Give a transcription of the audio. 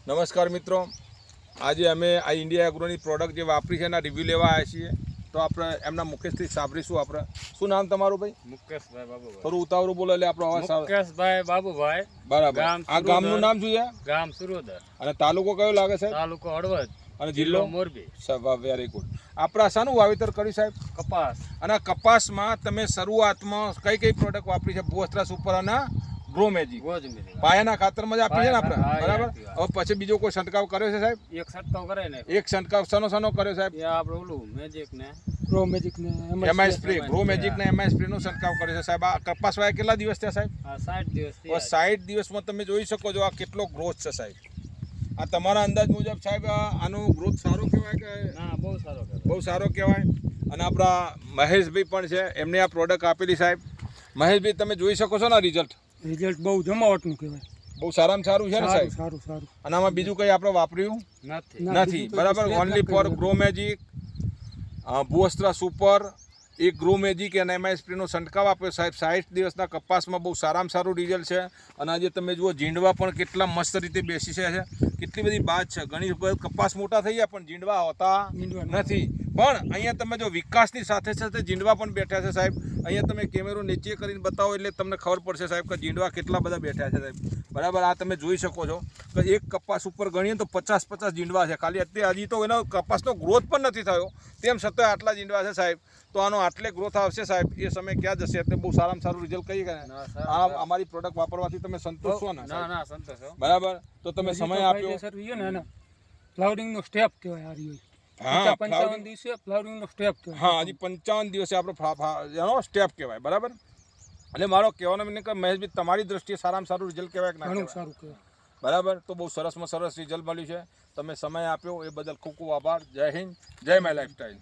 નમસ્કાર મિત્રો, આજે અમે આ ઇન્ડિયા એગ્રોની પ્રોડક્ટ જે વાપરી છે એના રિવ્યૂ લેવા આવ્યા છીએ. તો આપણે એમના મુકેશથી સાંભળીશું. આપણે શું નામ તમારું ભાઈ? મુકેશભાઈ બાબુભાઈ. થોડું ઉતાવળું બોલો એટલે આપણો અવાજ સારો. મુકેશભાઈ બાબુભાઈ. બરાબર. આ ગામનું નામ શું છે? ગામ સુરોદર. અને તાલુકો કયો લાગે છે? તાલુકો હળવદ અને જિલ્લો મોરબી. Very good. આપણે શાનું વાવેતર કર્યું સાહેબ? કપાસ. અને કપાસમાં તમે શરૂઆતમાં કઈ કઈ પ્રોડક્ટ વાપરી છે? બોસ્ત્રા સુપર અને ગ્રો મેજિક પાયાના ખાતરમાં જ આપી છે ને આપણે, બરાબર? હવે પછી બીજો કોઈ છંટકાવ કર્યો છે સાહેબ? એક છંટકાવ કરે ને. એક છંટકાવ સનો કર્યો સાહેબ? આપણે ઓલું મેજિક ને ગ્રો મેજિક ને એમઆઈ સ્પ્રે, ગ્રો મેજિક ને એમઆઈ સ્પ્રે નો છંટકાવ કર્યો છે સાહેબ. આ કપાસ વાયા કેટલા દિવસ થયા સાહેબ? 60 દિવસ. હવે 60 દિવસમાં તમે જોઈ શકો છો આ કેટલો ગ્રોથ છે સાહેબ. આ તમારા અંદાજ મુજબ સાહેબ આનો ગ્રોથ સારો કહેવાય કે? ના, બહુ સારો કહેવાય. બહુ સારો કહેવાય. અને આપણા મહેશભાઈ પણ છે, એમને આ પ્રોડક્ટ આપેલી સાહેબ. મહેશભાઈ તમે જોઈ શકો છો ને રિઝલ્ટ બહુ જમાવટનું કહેવાય. બહુ સારામાં સારું છે ને સાહેબ? સારું. અને આમાં બીજું કંઈ આપણે વાપર્યું નથી, બરાબર? ઓનલી ફોર ગ્રો મેજિક, બોસ્ત્રા સુપર, એક ગ્રો મેજિક અને એમઆઈ સ્પ્રેનો છંટકાવ આપ્યો સાહેબ. 60 દિવસના કપાસમાં બહુ સારામાં સારું રિઝલ્ટ છે. અને આજે તમે જુઓ ઝીંડવા પણ કેટલા મસ્ત રીતે બેસી છે, કેટલી બધી બાત છે. ઘણી વખત કપાસ મોટા થઈ ગયા પણ ઝીંડવા હોતા નથી. પણ અહીંયા તમે જો વિકાસની સાથે સાથે ઝીંડવા પણ બેઠા છે સાહેબ. અહીંયા તમે કેમેરો નીચે કરીને બતાવો એટલે તમને ખબર પડશે સાહેબ કે ઝીંડવા કેટલા બધા બેઠા છે સાહેબ, બરાબર? આ તમે જોઈ શકો છો કે એક કપાસ ઉપર ગણીએ તો 50 ઝીંડવા છે ખાલી. અત્યારે હજી તો એનો કપાસનો ગ્રોથ પણ નથી થયો, તેમ છતાં આટલા ઝીંડવા છે સાહેબ. તો આનો આટલે ગ્રોથ આવશે સાહેબ, એ સમય ક્યાં જશે? એટલે બહુ સારામાં સારું રિઝલ્ટ કહીએ કે આ અમારી પ્રોડક્ટ વાપરવાથી તમે સંતોષ છો ને? ના, સંતોષ છો. બરાબર. તો તમે સમય આપ્યો. ફ્લાવરિંગ નો સ્ટેપ કહેવાય. હા, 55 દિવસે ફ્લાવરિંગ નો સ્ટેપ કહેવાય. હા, હજી 55 દિવસે આપણો એનો સ્ટેપ કહેવાય, બરાબર? એટલે મારો કહેવાનો મને કે મહેશભાઈ તમારી દ્રષ્ટિએ સારામાં સારું રિઝલ્ટ કહેવાય કે ના? ઘણું સારું કહેવાય, બરાબર. તો બહુ સરસમાં સરસ રિઝલ્ટ મળ્યું છે. તમે સમય આપ્યો એ બદલ ખૂબ ખૂબ આભાર. જય હિન્દ, જય માય લાઈફસ્ટાઈલ.